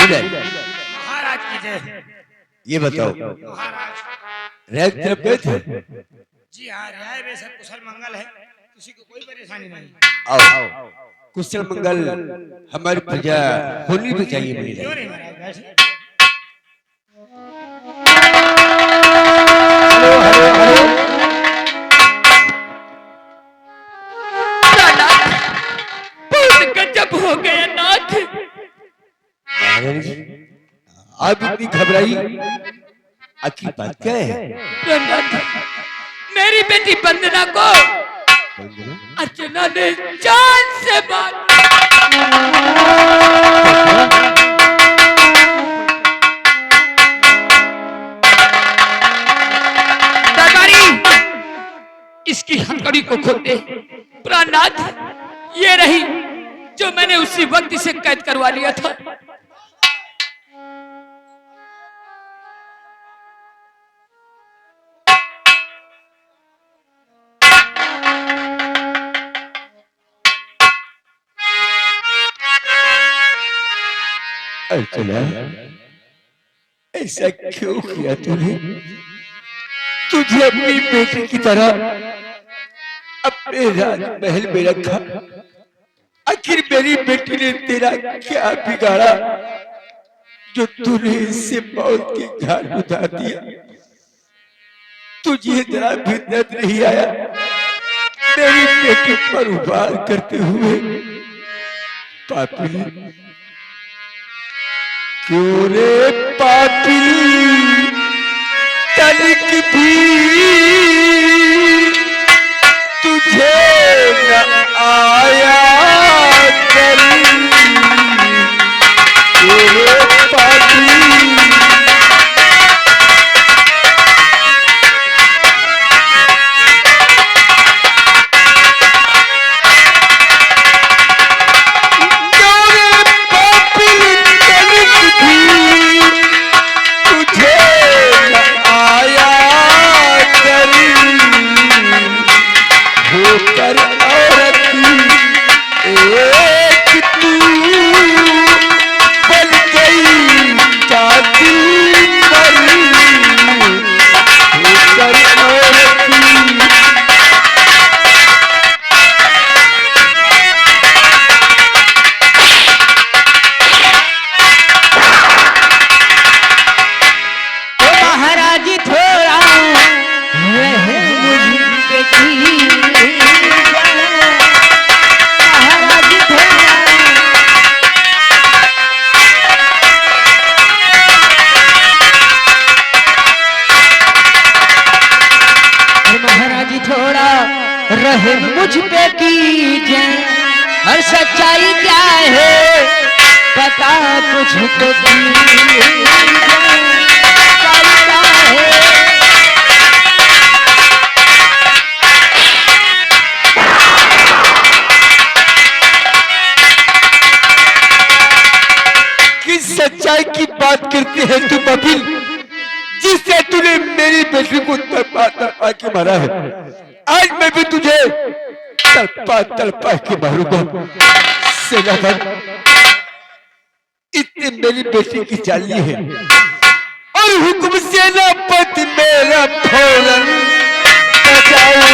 महाराज की जय। ये बताओ महाराज रैक तरफ गए थे? जी हाँ, रिहाय में सब कुशल मंगल है, किसी को कोई परेशानी नहीं। आओ, कुशल मंगल हमारी प्रजा होनी भी चाहिए मेरी क्यों रानी। नहीं महाराज, बैठिए। बहुत गजब हो गया नाथ। महारानी जी, आप इतनी घबराई, आखिर बात क्या है? नाथ, मेरी बेटी वंदना को अर्चना ने जान से मार। दरबारी, इसकी हथकड़ी को खोल दे। प्राणनाथ, ये रही जो मैंने उसी वक्त इसे कैद करवा लिया था। अर्चना, ऐसा क्यों किया तूने? तुझे अपनी बेटी की तरह अपने राजमहल में रखा, आखिर मेरी बेटी ने तेरा क्या बिगाड़ा जो तूने इससे मौत के घाट उतार दिया? तुझे जरा भी दर्द नहीं आया मेरी बेटी पर वार करते हुए? पापी, क्यों रे पापी, तनिक भी तुझे न आया करी? क्यों रे पापी, रहे मुझ पे कीजिए, हर सच्चाई क्या है पता तुझको कीजिए, सच्चाई क्या है? किस सच्चाई की बात करते हैं तू पापी, जिससे तूने मेरी बेटी को तड़पा तड़पा के मारा है? आज मैं भी तुझे तड़पा तड़पा के मारूंगा। सेनापति, इतने मेरी बेटी की चाली है और हुक्म सेनापति मेरा फौरन बजाओ।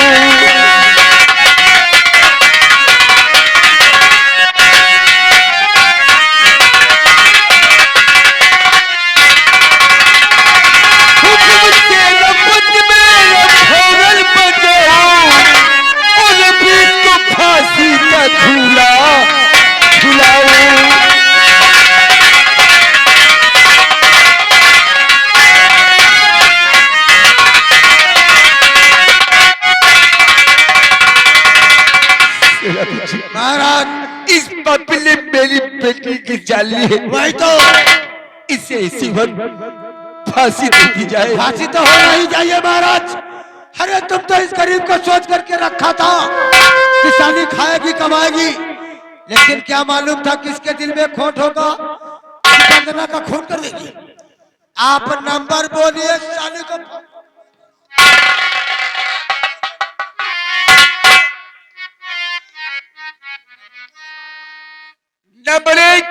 महाराज, इस पापी ने मेरी बेटी की जाली है, वही तो इसे इसी वक्त फांसी दे दी जाए। फांसी तो होना ही चाहिए महाराज। अरे तुम तो इस गरीब को सोच करके रखा था किसानी खाएगी कमाएगी, लेकिन क्या मालूम था किसके दिल में खोट होगा, वंदना का खून कर देगी। आप नंबर बोलिए साली को। नंबर 1,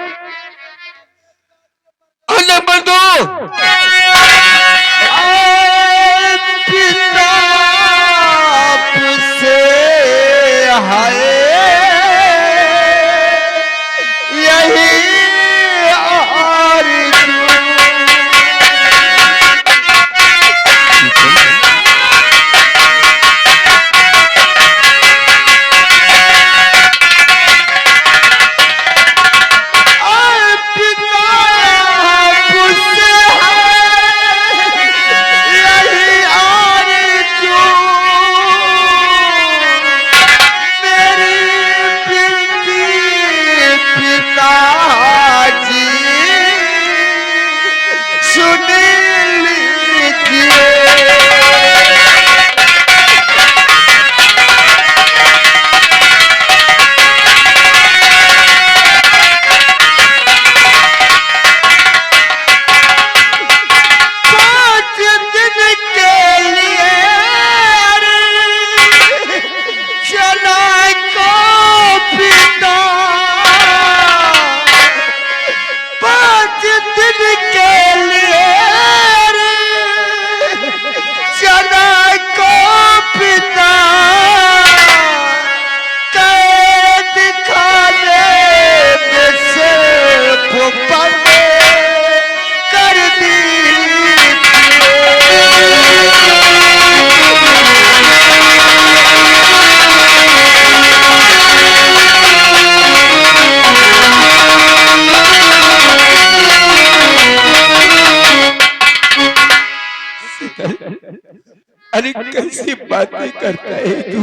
अरे कैसी बातें करता है तू?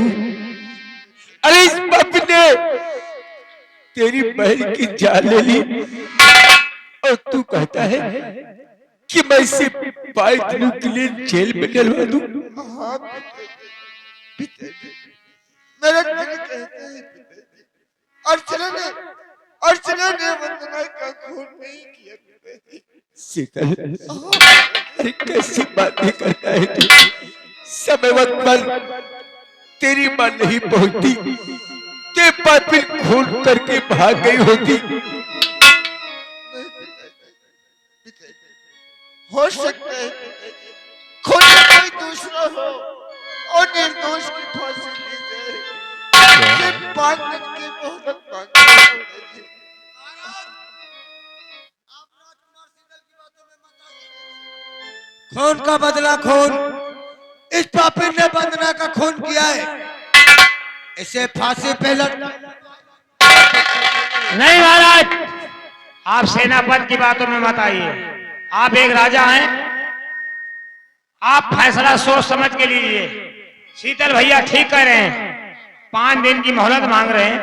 अरे इस पापी ने तेरी बहन की जान ले ली और तू कहता है कि मैं इसे 5 दिनों के लिए जेल में डलवा दूं। हाँ पिताजी, मेरा दिल कहता है पिताजी, अर्चना ने वंदना का खून नहीं किया पिताजी। शीतल, अरे कैसी बातें करता है तू? समय वक्त पर तेरी मां नहीं पहुंचती, ते पापी खून करके भाग गई होती। हो सकता है खुद कोई दूसरा हो और निर्दोष की फांसी दी जाए। सिर्फ 5 दिन की मोहलत मांगता हूं पिताजी। खून का बदला खून, इस पापी ने वंदना का खून किया है, इसे फांसी पे नहीं महाराज, आप सेनापति की बातों में मत आइए। आप एक राजा हैं, आप फैसला सोच समझ के लीजिए। शीतल भैया ठीक कह रहे हैं, 5 दिन की मोहलत मांग रहे हैं,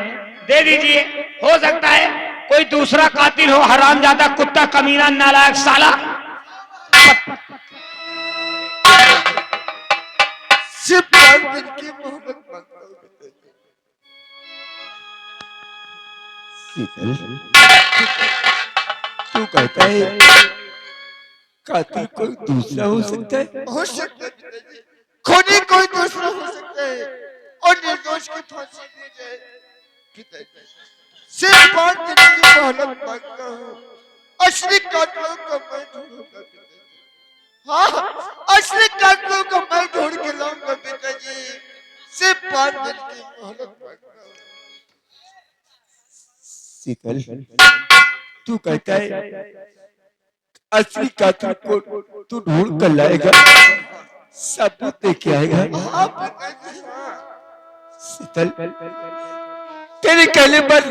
दे दीजिए। हो सकता है कोई दूसरा कातिल हो, हरामजादा कुत्ता कमीना नालायक साला। सिर्फ 5 दिन की मोहलत मांगता हूं पिताजी। तू कहता है कातिल कोई दूसरा हो सकता है? हो सकता है पिताजी, खूनी कोई दूसरा हो सकता है और निर्दोष की फांसी दी जाए पिताजी। सिर्फ 5 दिन की मोहलत मांगता हूँ, असली कातिलों को मैं ढूंढूंगा पिताजी। हाँ, असली कातिलों को मैं ढूंढ के लाऊंगा पिताजी। सिर्फ 5 दिन की मोहलत मांगता हूँ। शीतल, तू कहता है असली कातिल को तू ढूंढ कर लाएगा, सबूत लेके आएगा। हाँ पिताजी, हाँ। शीतल, तेरे कहने पर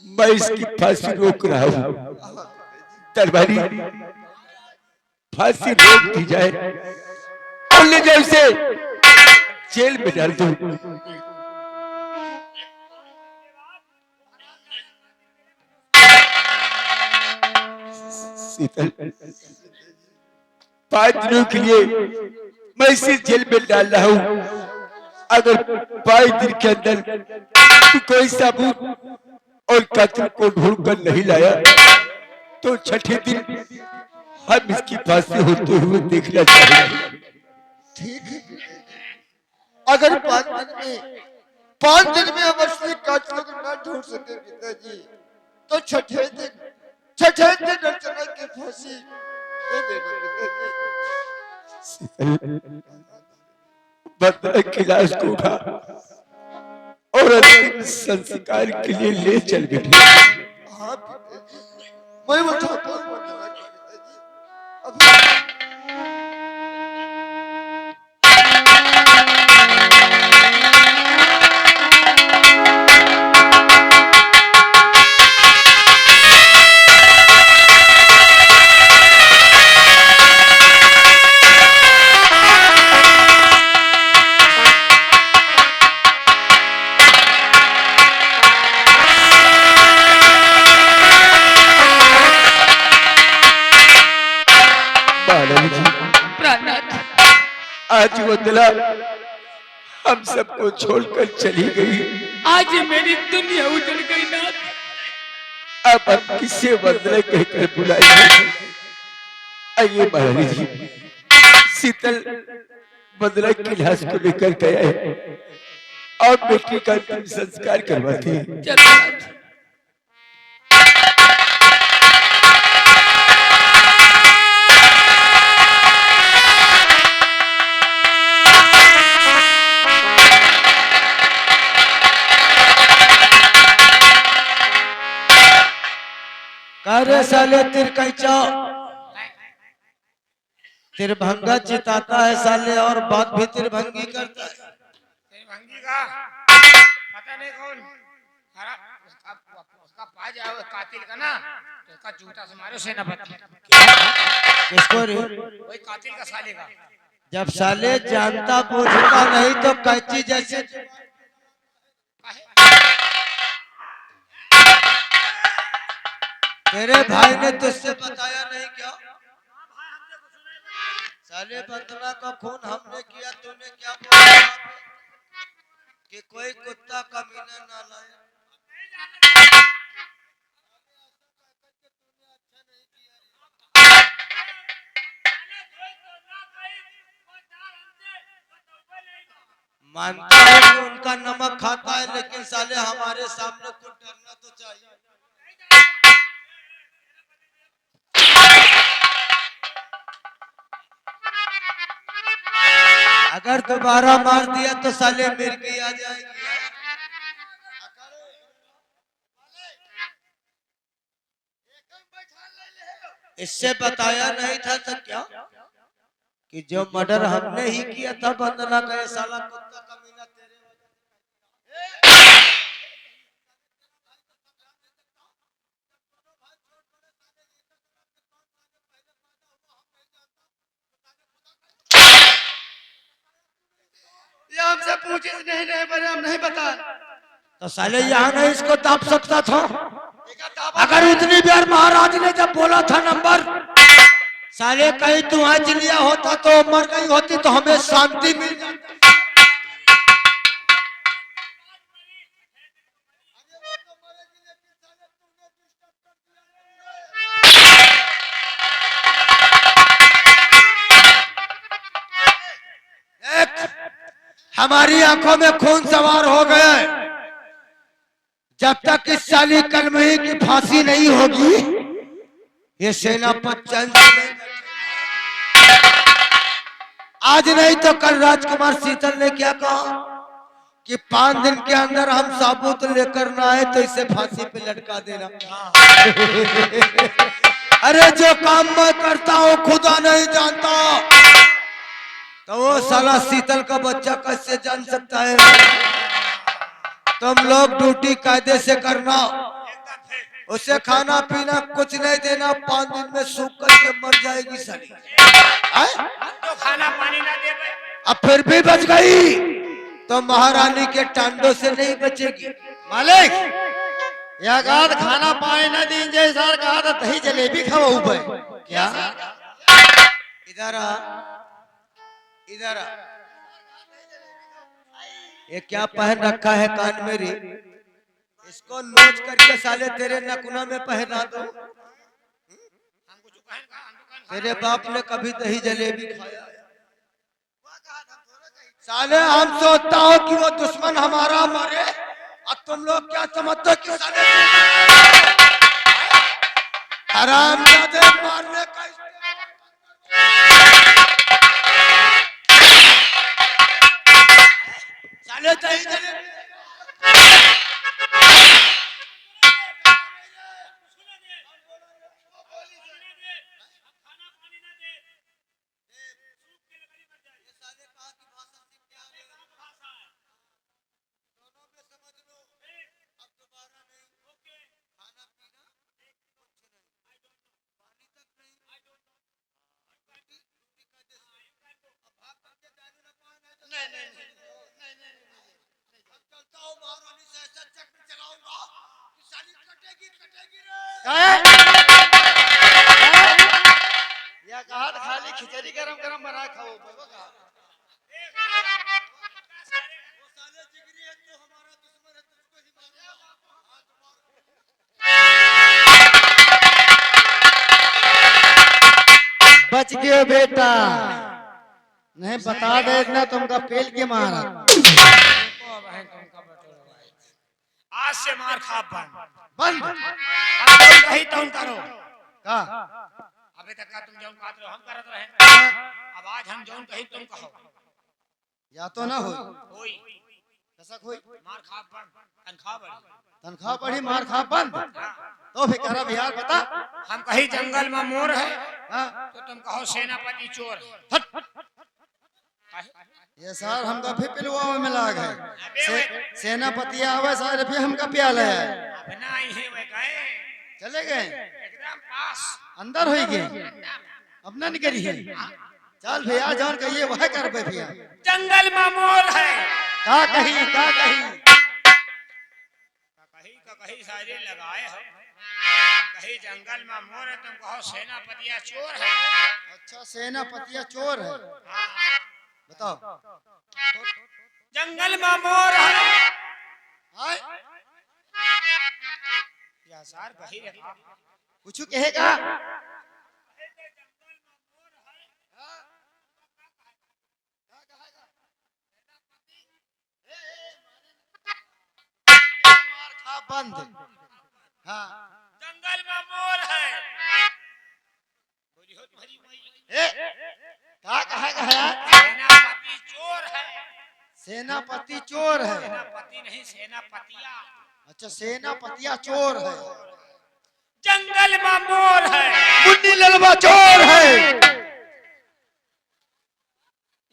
मैं इसकी फांसी रोक रहा हूँ। दरबारी, फांसी रोक दी जाए और ले जाए इसे जेल में डाल दो। शीतल, 5 दिनों के लिए मैं इसे जेल में डाल रहा हूँ। अगर 5 दिन के अंदर तू कोई सबूत और कातिल को ढूंढ कर नहीं लाया तो 6ठे दिन हम इसकी फांसी होते हुए देखना चाहेंगे। ठीक है पिताजी, अगर 5 दिन में हम असली कातिलों को न ढूंढ सके पिताजी, तो 6ठे दिन अर्चना की फांसी दे देना पिताजी। वंदना की लाश को उठा और अंतिम संस्कार के लिए ले चल बैठे। हाँ पिताजी, मैं उठाता हूँ वंदना की पिताजी। अभी आज वंदना हम सबको छोड़कर चली गई। आज मेरी दुनिया उजड़ गई नाथ। अब हम किसे वंदना कहकर बुलाएंगे? आइए महारानी जी, शीतल वंदना की लाश को लेकर गया है और बेटी का अंतिम संस्कार करवाते हैं। चलो नाथ। कार्य साले तिरकैचा तिरभंगा चिताता है साले, और बात भी तिरभंगी करता है। तिरभंगी का पता नहीं कौन उसका पा जाओ कातिल का ना, तो इसका जूता से मारो सेनापति। किसको रे? वही कातिल का साले का। जब साले जानता बूझता नहीं तो कैची जैसे तेरे भाई ने तुझसे बताया नहीं क्या? साले बंदना का खून हमने किया, तूने क्या बोला कि कोई कुत्ता कमीना ना लाए? मानता है कि उनका नमक खाता है, लेकिन साले हमारे सामने कुछ डरना तो चाहिए। अगर दोबारा मार दिया तो साले मिर्गी आ जाएगी। इससे बताया नहीं था तो क्या कि जो मर्डर हमने ही किया था वंदना का, ये साला कुत्ता कमीना तेरे ये हमसे पूछे नहीं नहीं बने, हम नहीं बता। तो साले यहाँ नहीं इसको दाप सकता था? अगर उतनी बार महाराज ने जब बोला था नंबर, साले कहीं तू आज लिया होता तो मर गई होती तो हमें शांति मिल जाती। हमारी आंखों में खून सवार हो गया है। जब तक इस साली कलमही की फांसी नहीं होगी ये सेनापति चंद आज नहीं तो कल राजकुमार शीतल ने क्या कहा कि 5 दिन के अंदर हम साबुत लेकर ना आए तो इसे फांसी पे लटका देना। अरे जो काम मैं करता हूँ खुदा नहीं जानता, तो वो साला शीतल का बच्चा कैसे जान सकता है? तुम लोग ड्यूटी कायदे से करना, उसे खाना पीना कुछ नहीं देना, 5 दिन में सूख करके मर जाएगी साली। तो खाना पानी ना दे पाए। अब फिर भी बच गई तो महारानी के टांडों से नहीं बचेगी। मालिक या गाद खाना पानी न दीजिए, सर कहा दही जलेबी खाओ पे क्या? इधर आ, इधर आ। ये क्या पहन रखा है कान में रे? इसको नोच करके साले तेरे नकुना में पहना दो। तेरे बाप ने कभी दही जलेबी खाया? साले हम सोचता हो कि वो दुश्मन हमारा मरे, और तुम लोग क्या समझते हो कि साले हरामजादे मारने का साले दही जलेबी या कहा खाली खिचड़ी गरम गरम बना खाओ। बच गए बेटा, नहीं बता दे इतना तुमका पेल के मारा। आज से मार खा बंद बंद अब तुम कहीं तो करो का अभी तक का तुम जौन कहते रहो हम करत रहे। अब आज हम जौन कहीं तुम कहो। या तो ना हो होई कसक होई, मार खा बंद, तनख्वाह बढ़ी। तनख्वाह बढ़ी मार खा बंद। तो फिर कह रहा यार बता, हम कहीं जंगल में मोर है हाँ? तो तुम कहो सेनापति चोर है। हट ये सर हमका फिर पिलवा में मिला गए। सेनापति आवे सर फिर हमका प्याल है। अब ना ही है वे गए चले गए एकदम पास अंदर हो गए, अब ना निकली है। चल भैया जौन कहिए वह कर बे भैया। जंगल में मोर है। का कही का कही कहीं सारे लगाए हो, कहीं जंगल में मोर है, तुम कहो सेनापतिया चोर है। अच्छा सेनापतिया चोर है, हाँ, बताओ। जंगल में मोर है। हाय या सार कहीं रखा कुछ कहेगा। मार खा बंद। हाँ जंगल में मोर है। बोली हो तुम्हारी माई। ए का कहेगा है? सेनापति चोर है। सेनापति चोर है। सेनापति नहीं सेनापतिया। अच्छा सेनापतिया चोर है। जंगल में मोर है। मुन्नी ललवा चोर है।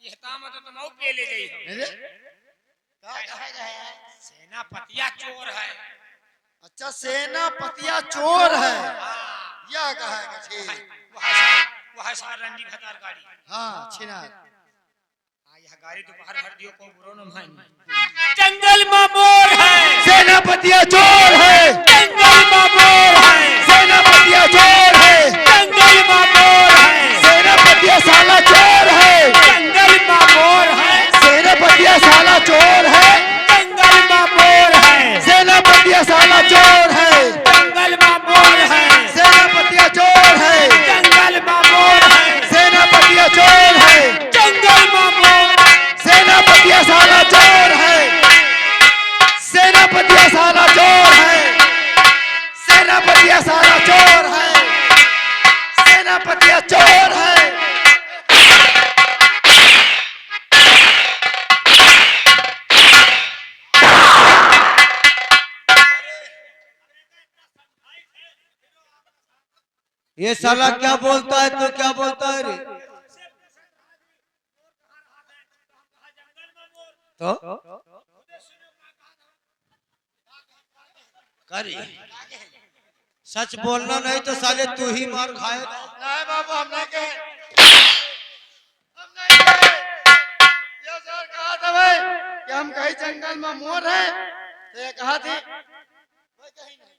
ये ताम तो तुम पे ले गई हो। अरे, का कहेगा है? सेनापतिया चोर है। अच्छा सेनापतिया चोर है, यह कहेगा ठीक। वह सार रंडी भतार गाड़ी। हाँ छिना यह गाड़ी तो बाहर भर दियो को बुरो न मान। जंगल में मोर है। सेनापतिया चोर है। जंगल में मोर है। सेनापतिया चोर है। जंगल में मोर है। सेनापतिया साला चोर है। जंगल में मोर है। सेनापतिया साला चोर है। जंगल में मोर है। सेनापतिया साला चोर है। जंगल में मोर है। सेनापतिया चोर है। जंगल में मोर है। सेनापतिया चोर है। जंगल में मोर। सेनापतिया साला चोर है। सेनापतिया साला चोर है। सेनापतिया साला चोर है। सेनापतिया चोर है। ये साला क्या बोलता है तो क्या बोलता है रे? तो करी सच बोलना नहीं तो साले तू ही मार खाएगा। नहीं बाबू हम नहीं कहे, हम नहीं कहे। ये सर कहा था भाई कि हम कहीं जंगल में मोर है, तो ये कहा थी भाई कहीं नहीं।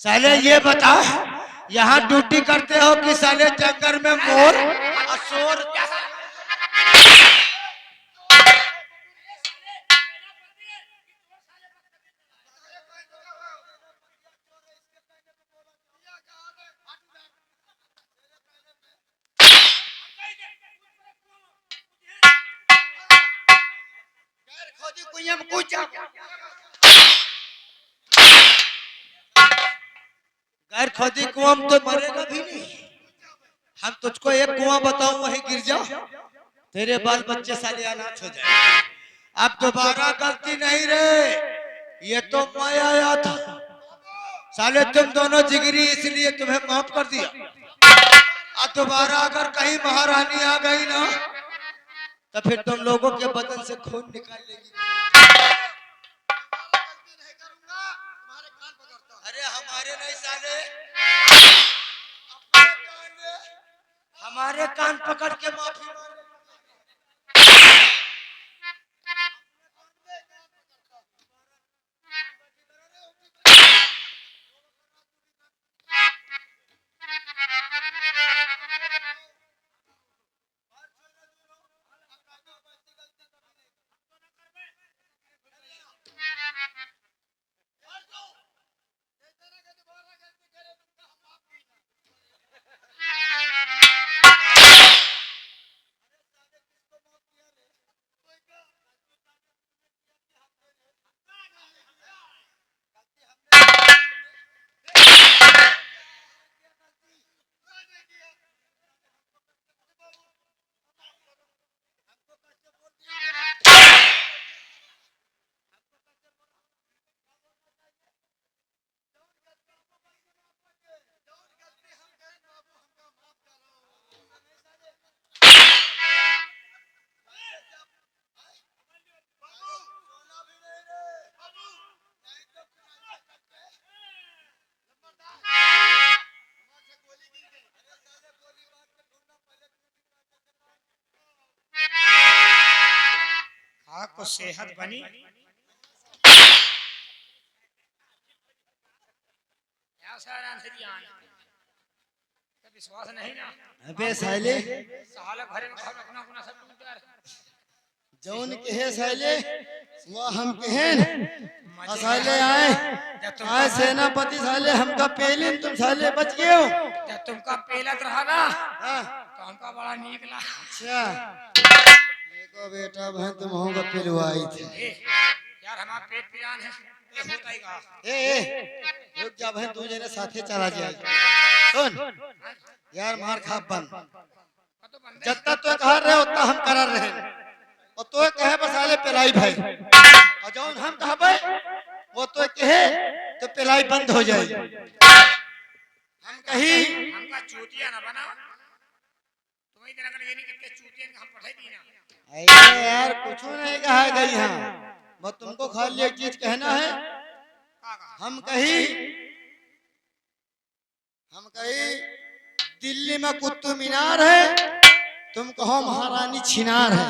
साले ये बता यहाँ ड्यूटी करते हो कि साले जंगल में मोर असोर? खोदी कुइयां में कूद जा। गैर खोदी कुआं में तो मरेगा भी नहीं। हम तुझको एक कुआं बताऊं वहीं गिर जा, तेरे बाल बच्चे साले अनाथ हो जाए। अब दोबारा गलती नहीं रे, ये तो मैं आया था साले, तुम दोनों जिगरी इसलिए तुम्हें माफ कर दिया। अब दोबारा अगर कहीं महारानी आ गई ना तो फिर तुम लोगों के बदन से खून निकाल लेगी। अरे हमारे नहीं साले, हमारे कान पकड़ के माफी मांग। आपको सेहत बनी। विश्वास नहीं ना। अबे साले साले भरे में घर अपना अपना सब टूट रहा है। जौन कहे साले वो हम कहें साले आए आए सेनापति साले हमका पहले तुम साले बच गए हो। जब तुमका पेलत रहा ना हाँ, तो हमका बड़ा निकला। अच्छा देखो बेटा बहन तुम होगा पिलवाई थे। यार हमारा पेट पिरान है, ये होता ही का। रुक जा बहन तू जने साथे चला जाए। सुन यार मार खा बंद जत्ता तो कह रहे उतना हम कर रहे और तो कहे बस आले पिलाई भाई और जौन हम कहबे वो तो कहे तो पिलाई बंद हो जाए। हम कही हमका चूतिया ना बना। तुम्हें इतना कर ये नहीं कितने चूतिया हम पढ़ाई दी ना। अरे यार कुछ नहीं कहा गई हाँ बस तुमको खाली एक चीज कहना है। हम कही दिल्ली में कुतुब मीनार है तुम कहो महारानी छिनार है।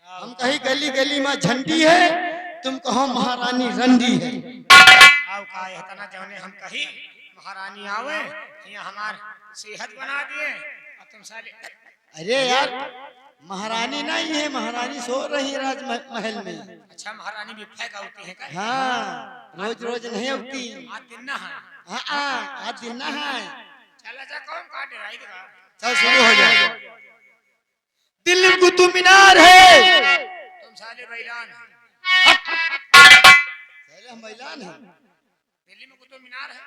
हम कही गली गली में झंडी है तुम कहो महारानी रंडी है। आओ का है तना जौने हम कही महारानी आवे यहाँ हमार सेहत बना दिए और तुम साले। अरे यार महारानी नहीं है महारानी सो रही राजमहल में। अच्छा महारानी भी फेंक होती है क्या? हाँ रोज रोज नहीं होती। आज दिन ना है। हाँ आज दिन ना है। चल जा कौन काटे राई का। चल शुरू हो जाए। दिल्ली में कुतुब मीनार है तुम साले बैलान साले हम बैलान है। दिल्ली में कुतुब मीनार है।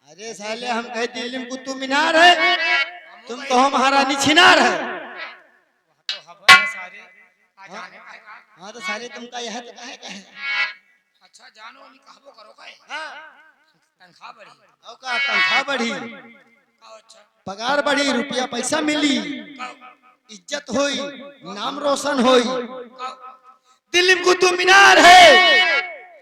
अरे साले हम कहे दिल्ली में कुतुब मीनार है तुम कहो महारानी छिनार है। तो खबर है सारे आ जाने का है। हाँ तो साले तुमका यह तो कहे अच्छा जानो नहीं कहबो करो का। हाँ तनख्वाह बढ़ी। औ का तनख्वाह बढ़ी अच्छा पगार बढ़ी रुपया पैसा मिली इज्जत होई नाम रोशन होई। दिल्ली में कुतुब मीनार है।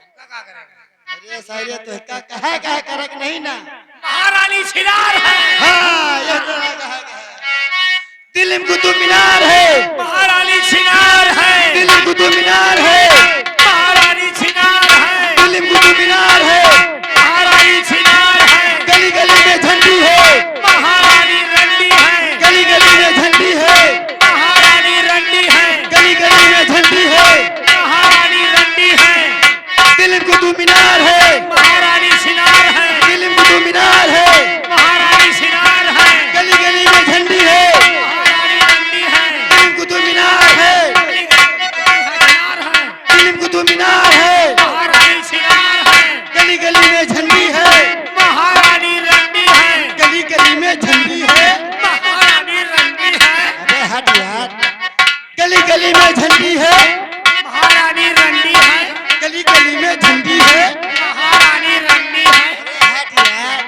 हमका का करेगा? अरे साले तो का कहे करक नहीं ना। महारानी छिनार है। हाँ ये तो कहे दिल्ली में कुतुब मीनार है। महारानी छिनार है। दिल्ली में कुतुब मीनार है। महारानी छिनार है। दिल्ली में कुतुब मीनार है। महारानी छिनार है। गली गली में झंडी है। महारानी रंडी है। गली गली में झंडी है। महारानी रंडी है। गली गली में झंडी है। महारानी रंडी है। दिल्ली में कुतुब मीनार है। महारानी छिनार है। दिल्ली में कुतुब मीनार है। महारानी छिनार है। गली गली में झंडी है। महारानी रंडी है। दिल्ली में कुतुब मीनार है। छिनार है। दिल्ली में कुतुब मीनार है। महारानी छिनार है। गली गली में झंडी है। महारानी रंडी है। गली गली में झंडी है। महारानी रंडी है। अबे हट यार गली गली में झंडी है। महारानी रंडी है। गली गली में झंडी है। महारानी रंडी है। हट यार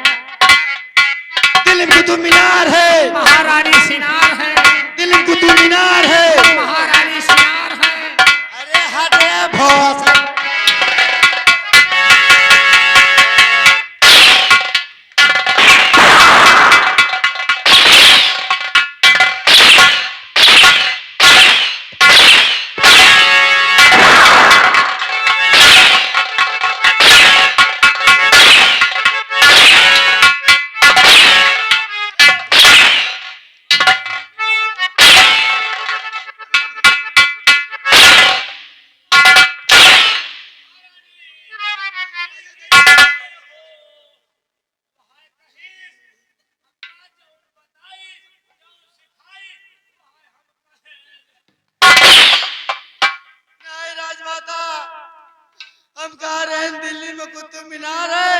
दिल्ली में कुतुब मीनार है। महारानी छिनार है। दिल्ली में कुतुब मीनार है। महारानी छिनार है। अरे हट रे भोस नहीं राजमाता हम कह रहे हैं दिल्ली में कुतुब मीनार है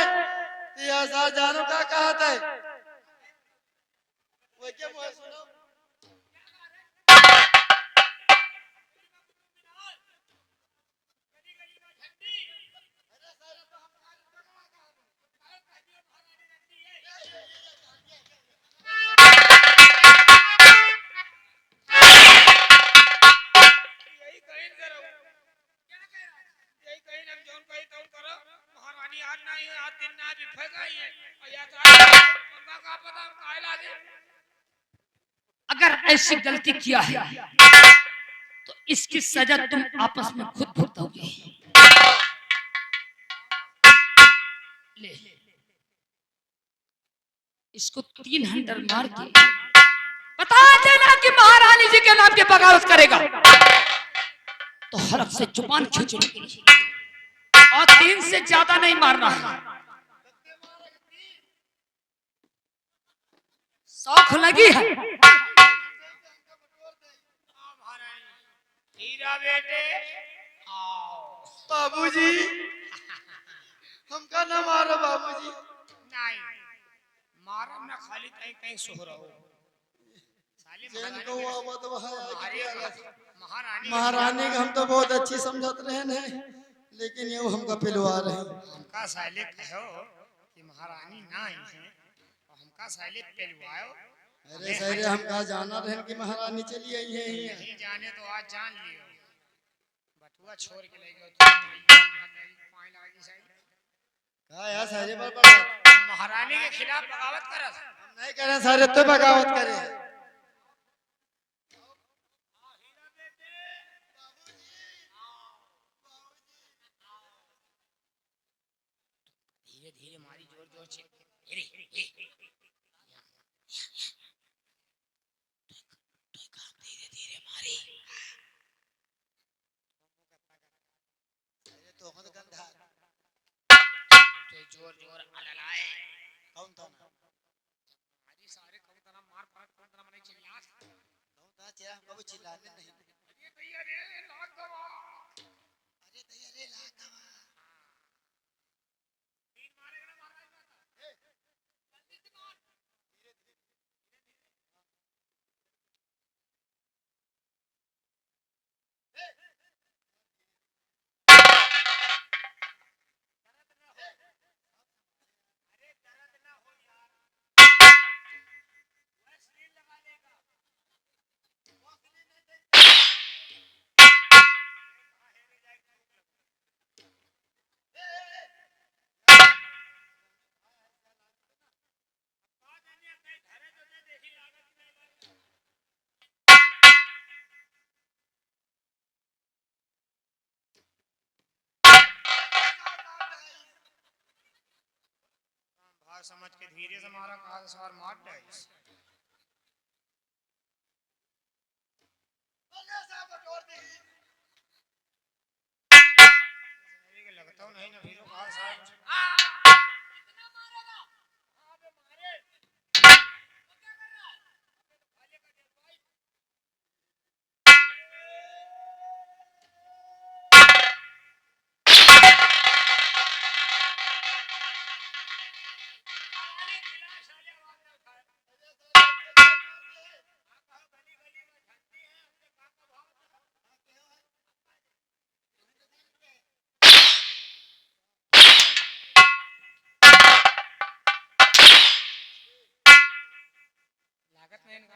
तो ये आजाद जानो का कहा था वो क्या मुझे सुनो महारानी आज नहीं है, आज दिन ना भी फेंक आई है और या तो आज का पता काहे लागे। अगर ऐसी गलती किया है तो इसकी सजा तुम आपस में खुद भुगतोगे। ले इसको 3 हंटर मार के बता देना कि महारानी जी के नाम की बगावत करेगा तो हरफ से जुबान खींच लूंगी और 3 से ज्यादा नहीं मारना है। शौक लगी है। हीरा बेटे आओ। बाबूजी हमका ना मारो बाबूजी। नहीं मारम ना, खाली कहीं कहीं सो रहो। साले जैन को आवत महारानी महारानी का हम तो बहुत अच्छी समझत रहे हैं, लेकिन ये हमका पिलवा रहे हैं। हमका साले कहो कि महारानी ना आई है और हमका साले पेलवाओ। अरे सर हमका जाना रहे कि महारानी चली आई है। नहीं जाने तो आज जान लियो। बटुआ छोड़ के ले गयो तो कहा यार सारे पर महारानी के खिलाफ बगावत करत। हम नहीं कह रहे सारे तो बगावत करे। धीरे धीरे मारी, जोर जोर से। धीरे धीरे मारी। तो हम गंधा जोर जोर अललाए। कौन था ना हमारी सारे कौन तना मार पड़त, कौन तना मने चिल्ला। कौन था चेहरा हमको भी चिल्लाने नहीं। अरे भैया रे लाग गवा। अरे भैया रे लाग गवा। तीन मारेगा ना महाराज। जल्दी से मार। धीरे धीरे। अरे दर्द ना हो यार। वैसलीन लगा लेगा। वैसलीन नहीं देख। भाव समझ के धीरे से मारा, कहा सवार मार दे। लगता हूँ नहीं ना भीरो कहा साहब। कितना मारेगा? अबे मारे। क्या कर रहा है? खाली कर दे भाई। लागत नहीं इनका।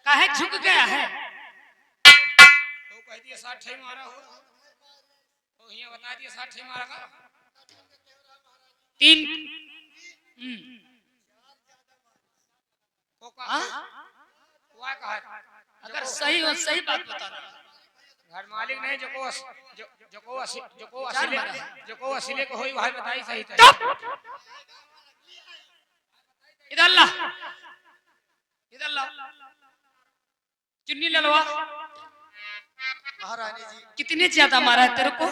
काहे झुक गया है? तो कह दिया 60 ठे मारा हो। तो ये बता दिया 60 ठे मारा का। 3 को कहा हुआ कहा। अगर सही हो सही बात बताना। घर मालिक नहीं जो असीले को होई भाई बताई सही था। इधर ला, इधर ला। चुन्नी ललवा। महारानी जी कितने ज्यादा मारा है तेरे को?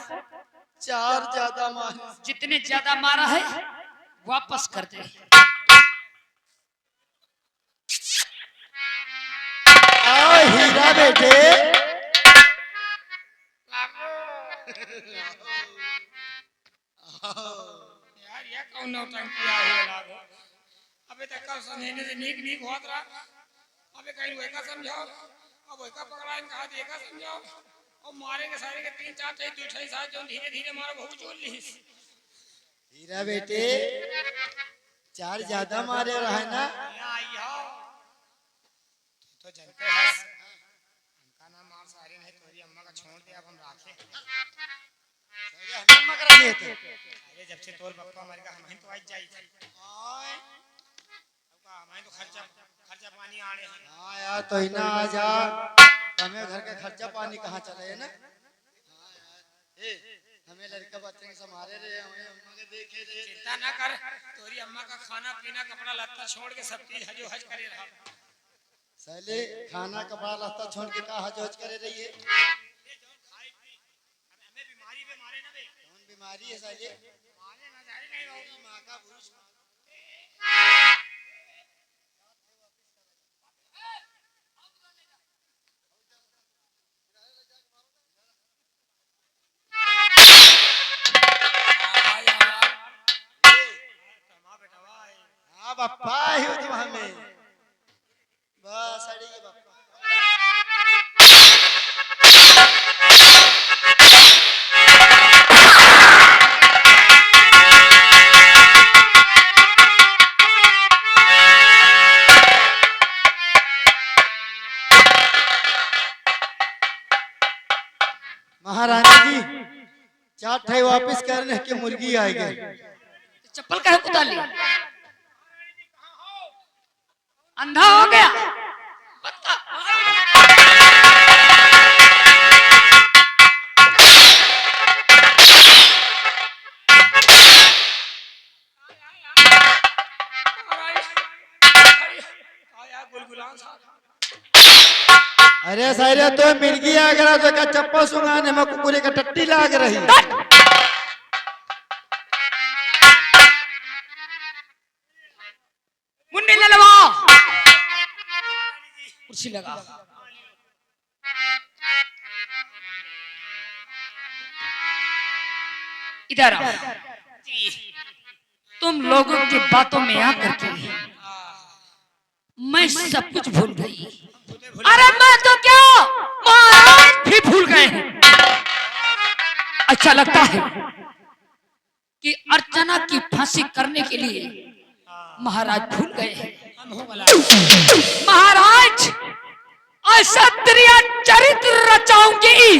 4 ज्यादा मारे। जितने ज्यादा मारा है वापस कर दे। आओ हीरा बेटे। यार ये कौन नौटंकी हुआ लागो। अबे तक का समझने से नीक नीक होत रहा। अबे कहीं वही का समझाओ। अब वही का पकड़ा इन कहा देखा समझाओ। और मारेंगे सारे के 3 4 ठे 2 ठे साथ जो धीरे धीरे मारो बहुत जोर ली। हीरा बेटे 4 ज्यादा मारे रहा है ना। यहाँ आई हो तो जनते हैं। हमका नाम मार सारे नहीं तोरी अम्मा का छोड़ छोड़ दे, अब हम राखे हम मगर रहे थे अरे जब से तोर पप्पा मर गया हमें तो आज जाई थी हां हमें तो खर्चा खर्चा पानी आने हैं हां यार तो ही ना आ जा हमें घर का खर्चा पानी कहाँ चले है ना हां यार ए हमें लड़का बच्चे के संभाले रहे हमें अम्मा के देखे रहे चिंता ना कर तोरी अम्मा का खाना पीना कपड़ा लत्ता छोड़ के सब चीज हजो हज करे रहा साले खाना कपड़ा लत्ता छोड़ के का हज हज करे रही है हमें बीमारी पे मारे ना बे कौन बीमारी है साले मारे ना जाए नहीं मेरी मां का भूस हाँ बापा ही हो तुम हमें बस अड़ी के बापा महारानी जी चार ठाई वापस करने की मुर्गी आई गई चप्पल काहे उतार ली अंधा हो गया बता गुलगुलान साहब अरे सारे तो मिर्गी आ गया तो का चप्पल सुंगाने में कुकुरे का टट्टी लाग रही मुन्नी ले लवा कुर्सी लगा इधर आओ तुम लोगों की बातों में आकर के मैं सब कुछ भूल गई अरे मैं तो क्या महाराज भी भूल गए हैं अच्छा लगता है कि अर्चना की फांसी करने के लिए महाराज भूल गए हैं महाराज ऐसा दरिया चरित्र रचाऊंगी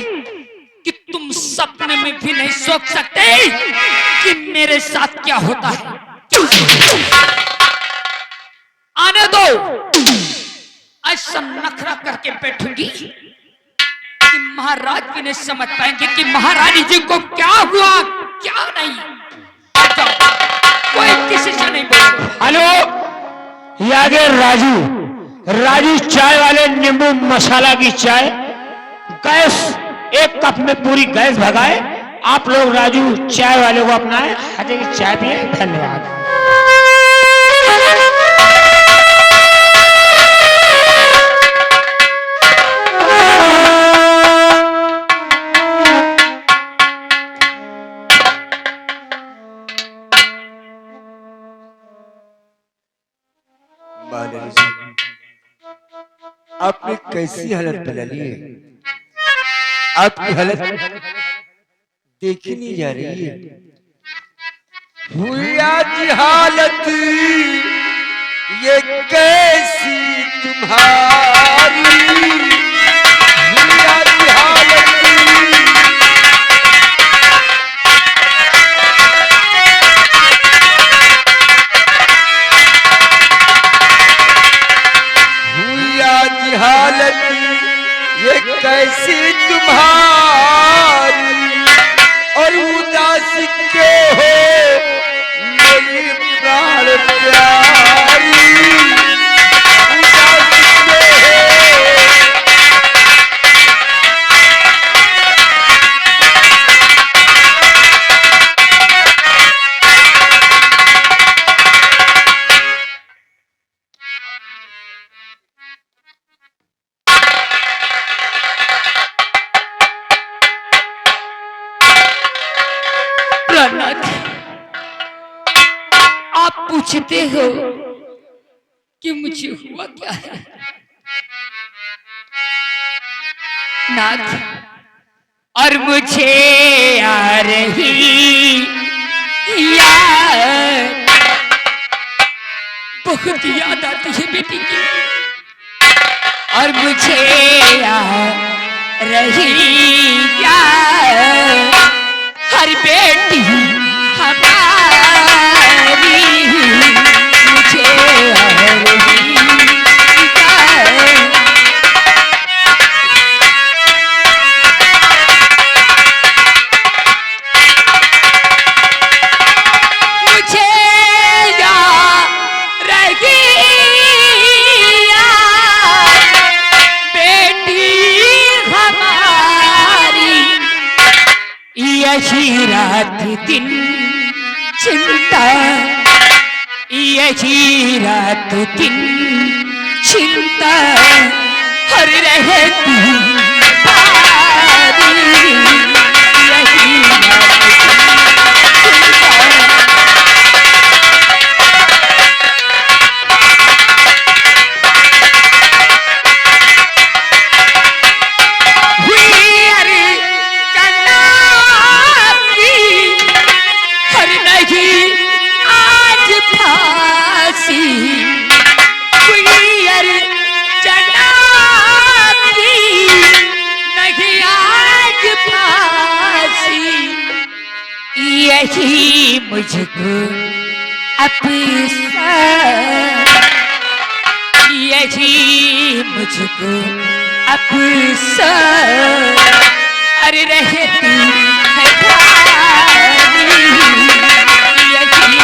कि तुम सपने में भी नहीं सोच सकते कि मेरे साथ क्या होता है आने दो ऐसा नखरा करके बैठूंगी कि महाराज भी नहीं समझ पाएंगे कि महारानी जी को क्या हुआ क्या नहीं कोई किसी से नहीं बोलेगा हेलो ये आगे राजू राजू चाय वाले नींबू मसाला की चाय गैस एक कप में पूरी गैस भगाए आप लोग राजू चाय वाले को अपनाए हजे की चाय पिए धन्यवाद आपने कैसी हालत बना ली है आपकी हालत देखी नहीं जा रही है हुई आज हालत ये कैसी तुम्हारी हुई आज हालत हालत ये कैसी तुम्हारी और उदास क्यों हो मेरी प्राण प्यारी उदास क्यों हो आप पूछते हो कि मुझे हुआ क्या है नाथ और मुझे आ रही याद बहुत याद आती है बेटी की और मुझे रहिया हर बेटी हमारी मुझे रात दिन चिंता यही रात दिन चिंता हर रहती सारी यही रात यही मुझको यही मुझको अरे रहती है यही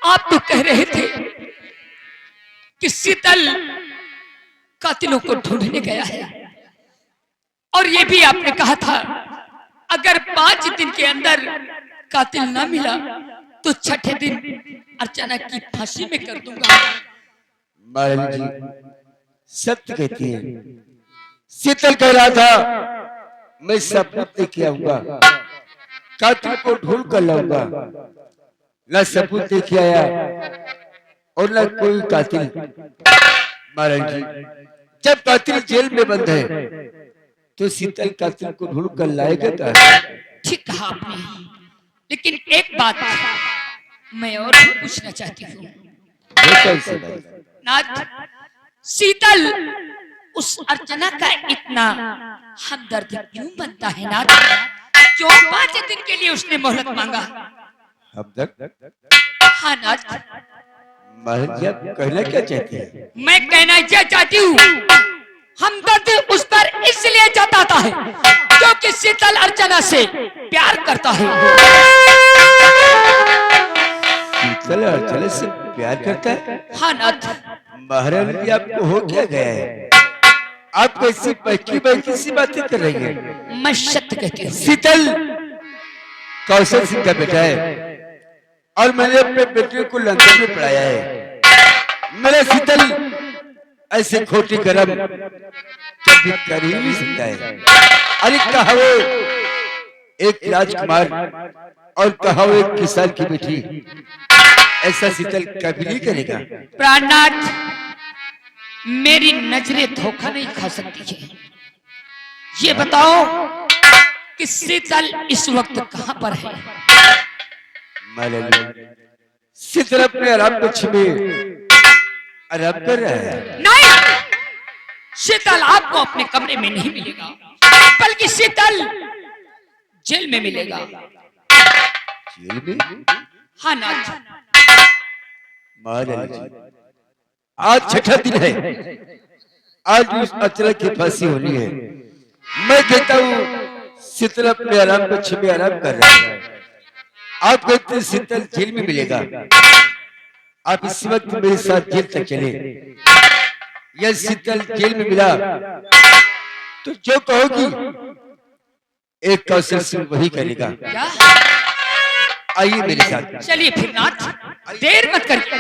आप तो कह रहे थे कि शीतल कातिलों को ढूंढने गया है और ये भी आपने कहा था अगर 5 दिन के अंदर कातिल ना मिला तो छठे दिन अर्चना की फांसी में कर दूंगा। महारानी जी सत्य कहती है। शीतल कह रहा था मैं सबूत लेके आऊंगा, कातिल को ढूंढ कर लाऊंगा। न सबूत लेके आया और न कोई कातिल। महाराज जी जब कातिल जेल में बंद है तो शीतल कातिल को ढूंढ कर लाएगा कहाँ? ठीक कहा आपने, लेकिन एक बात मैं और भी पूछना चाहती हूँ नाथ। शीतल उस अर्चना का इतना हमदर्द क्यों बनता है नाथ? क्यों 5 दिन के लिए उसने मोहलत मांगा? हाँ नाथ। महाराज जी आप कहना क्या चाहते हैं? मैं कहना क्या चाहती हूँ, हमदर्द उस पर इसलिए जताता है क्योंकि शीतल अर्चना से प्यार करता है। शीतल अर्चना से प्यार करता है? हाँ नाथ। महाराज जी आपको हो क्या गया है? आप कैसी बैठी सी बातें कर रही हैं? मैं सत्य कहती हूँ। शीतल कौशल सिंह का बेटा है और मैंने अपने बेटे को लंदन में पढ़ाया है। मेरा शीतल ऐसे खोटी कर्म कभी कर ही नहीं सकता है। अरे कहा वो एक राजकुमार और कहा वो एक किसान की बेटी, ऐसा शीतल कभी नहीं करेगा। प्राणनाथ मेरी नजरें धोखा नहीं खा सकती है। ये बताओ कि शीतल इस वक्त कहाँ पर है? शीतल अपने आराम कक्ष में आराम कर रहा है। नहीं, शीतल आपको अपने कमरे में नहीं मिलेगा, बल्कि शीतल जेल में मिलेगा। जेल में? हाँ नाथ। महाराज आज छठा दिन है, आज उस अर्चना की फांसी होनी है। मैं कहता हूँ शीतल अपने आराम कक्ष में आराम कर रहा है। आप कहते हैं शीतल जेल में मिलेगा। आप इस वक्त मेरे साथ जेल तक चले। यह शीतल जेल में मिला तो जो कहोगी एक कौशल सिंह वही करेगा। क्या? आइए मेरे साथ। चलिए फिर नाथ, देर मत करिए।